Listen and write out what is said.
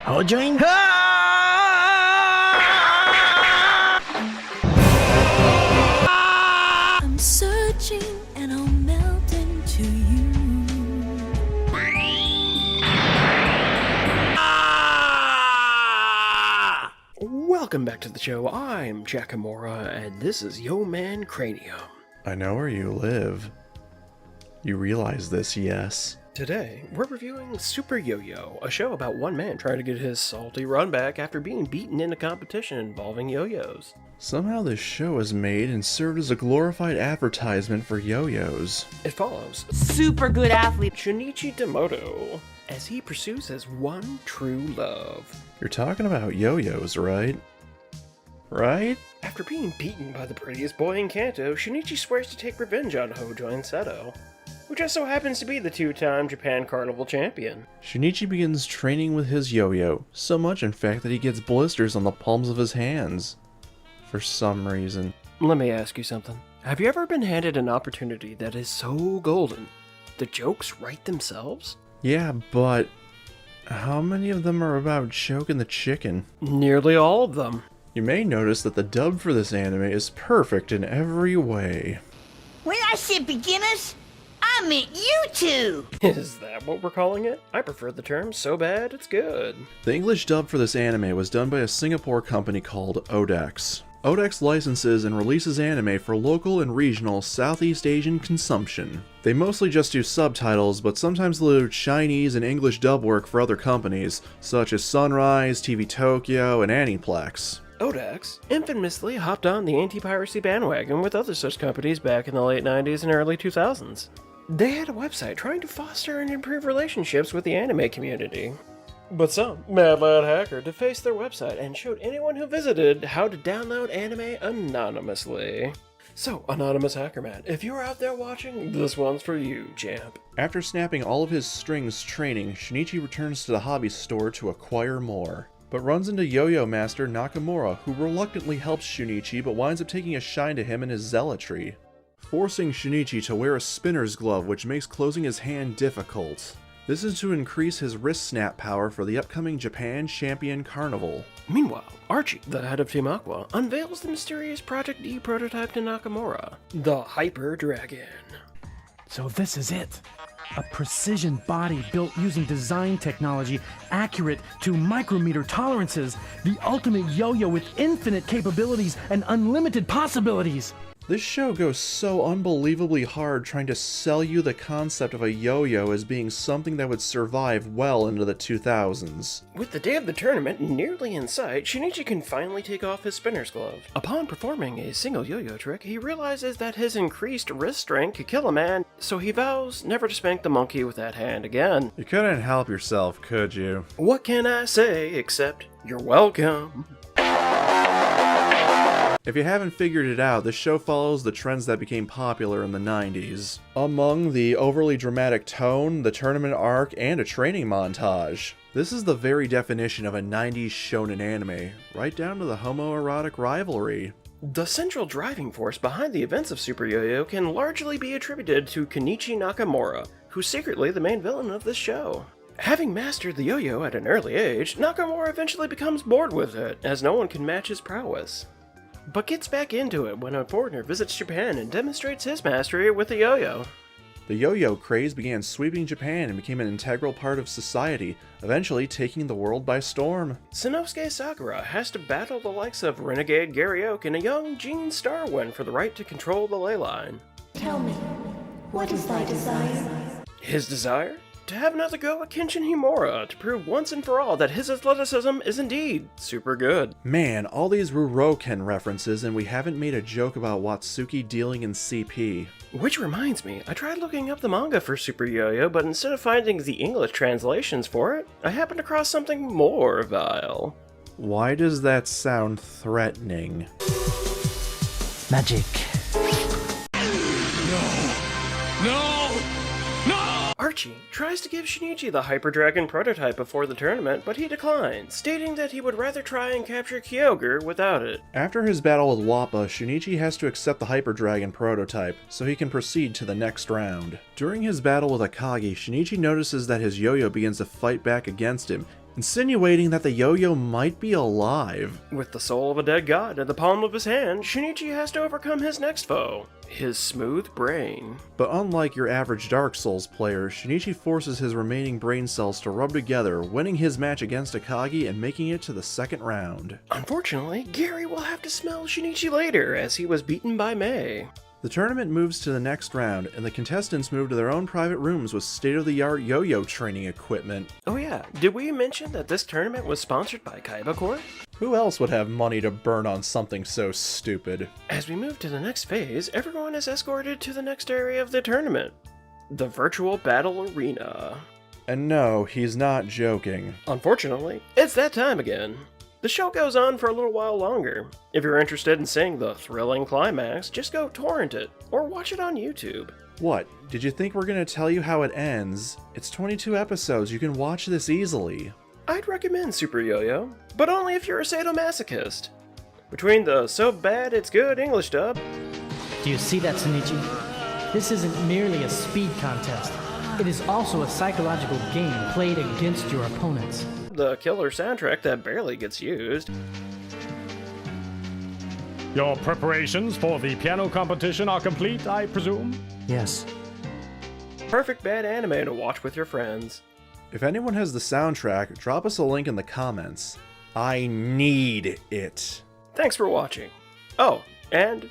Hojoin? I'm searching and I'll melt into you. Welcome back to the show. I'm Jackamora, and this is Yo Man Cranium. I know where you live. You realize this, yes? Today, we're reviewing Super Yo-Yo, a show about one man trying to get his salty run back after being beaten in a competition involving yo-yos. Somehow this show was made and served as a glorified advertisement for yo-yos. It follows super good athlete Shinichi Demoto as he pursues his one true love. You're talking about yo-yos, right? Right? After being beaten by the prettiest boy in Kanto, Shinichi swears to take revenge on Hojo and Seto, who just so happens to be the two-time Japan Carnival champion. Shinichi begins training with his yo-yo, so much in fact that he gets blisters on the palms of his hands. For some reason. Let me ask you something. Have you ever been handed an opportunity that is so golden, the jokes write themselves? Yeah, but how many of them are about choking the chicken? Nearly all of them. You may notice that the dub for this anime is perfect in every way. When I said beginners, I meant you two! Is that what we're calling it? I prefer the term so bad it's good. The English dub for this anime was done by a Singapore company called Odex. Odex licenses and releases anime for local and regional Southeast Asian consumption. They mostly just do subtitles, but sometimes they'll do Chinese and English dub work for other companies, such as Sunrise, TV Tokyo, and Aniplex. Odex infamously hopped on the anti-piracy bandwagon with other such companies back in the late 90s and early 2000s. They had a website trying to foster and improve relationships with the anime community. But some mad lad hacker defaced their website and showed anyone who visited how to download anime anonymously. So, Anonymous Hacker Man, if you're out there watching, this one's for you, champ. After snapping all of his strings training, Shinichi returns to the hobby store to acquire more, but runs into Yo-Yo Master Nakamura, who reluctantly helps Shinichi but winds up taking a shine to him in his zealotry, forcing Shinichi to wear a spinner's glove, which makes closing his hand difficult. This is to increase his wrist snap power for the upcoming Japan Champion Carnival. Meanwhile, Archie, the head of Team Aqua, unveils the mysterious Project D prototype to Nakamura, the Hyper Dragon. So this is it. A precision body built using design technology accurate to micrometer tolerances. The ultimate yo-yo with infinite capabilities and unlimited possibilities. This show goes so unbelievably hard trying to sell you the concept of a yo-yo as being something that would survive well into the 2000s. With the day of the tournament nearly in sight, Shinichi can finally take off his spinner's glove. Upon performing a single yo-yo trick, he realizes that his increased wrist strength could kill a man, so he vows never to spank the monkey with that hand again. You couldn't help yourself, could you? What can I say except, you're welcome. If you haven't figured it out, this show follows the trends that became popular in the 90s. Among the overly dramatic tone, the tournament arc, and a training montage. This is the very definition of a 90s shonen anime, right down to the homoerotic rivalry. The central driving force behind the events of Super Yo-Yo can largely be attributed to Kenichi Nakamura, who's secretly the main villain of this show. Having mastered the yo-yo at an early age, Nakamura eventually becomes bored with it, as no one can match his prowess, but gets back into it when a foreigner visits Japan and demonstrates his mastery with the yo-yo. The yo-yo craze began sweeping Japan and became an integral part of society, eventually taking the world by storm. Sanosuke Sakura has to battle the likes of renegade Gary Oak and a young Jean Starwin for the right to control the ley line. Tell me, what is thy desire? His desire? To have another go at Kenshin Himura, to prove once and for all that his athleticism is indeed super good. Man, all these Ruroken references and we haven't made a joke about Watsuki dealing in CP. Which reminds me, I tried looking up the manga for Super Yo-Yo, but instead of finding the English translations for it, I happened across something more vile. Why does that sound threatening? Magic. Archie tries to give Shinichi the Hyper Dragon prototype before the tournament, but he declines, stating that he would rather try and capture Kyogre without it. After his battle with Wappa, Shinichi has to accept the Hyper Dragon prototype, so he can proceed to the next round. During his battle with Akagi, Shinichi notices that his yo-yo begins to fight back against him, insinuating that the yo-yo might be alive. With the soul of a dead god in the palm of his hand, Shinichi has to overcome his next foe, his smooth brain. But unlike your average Dark Souls player, Shinichi forces his remaining brain cells to rub together, winning his match against Akagi and making it to the second round. Unfortunately, Gary will have to smell Shinichi later, as he was beaten by Mei. The tournament moves to the next round, and the contestants move to their own private rooms with state-of-the-art yo-yo training equipment. Oh yeah, did we mention that this tournament was sponsored by Kaiba Corp? Who else would have money to burn on something so stupid? As we move to the next phase, everyone is escorted to the next area of the tournament, the virtual battle arena. And no, he's not joking. Unfortunately, it's that time again. The show goes on for a little while longer. If you're interested in seeing the thrilling climax, just go torrent it, or watch it on YouTube. What? Did you think we're gonna tell you how it ends? It's 22 episodes, you can watch this easily. I'd recommend Super Yo-Yo, but only if you're a sadomasochist. Between the so bad it's good English dub, Do you see that, Shinichi? This isn't merely a speed contest. It is also a psychological game played against your opponents. the killer soundtrack that barely gets used. Your preparations for the piano competition are complete, I presume? Yes. Perfect bad anime to watch with your friends. If anyone has the soundtrack, drop us a link in the comments. I need it. Thanks for watching. Oh, and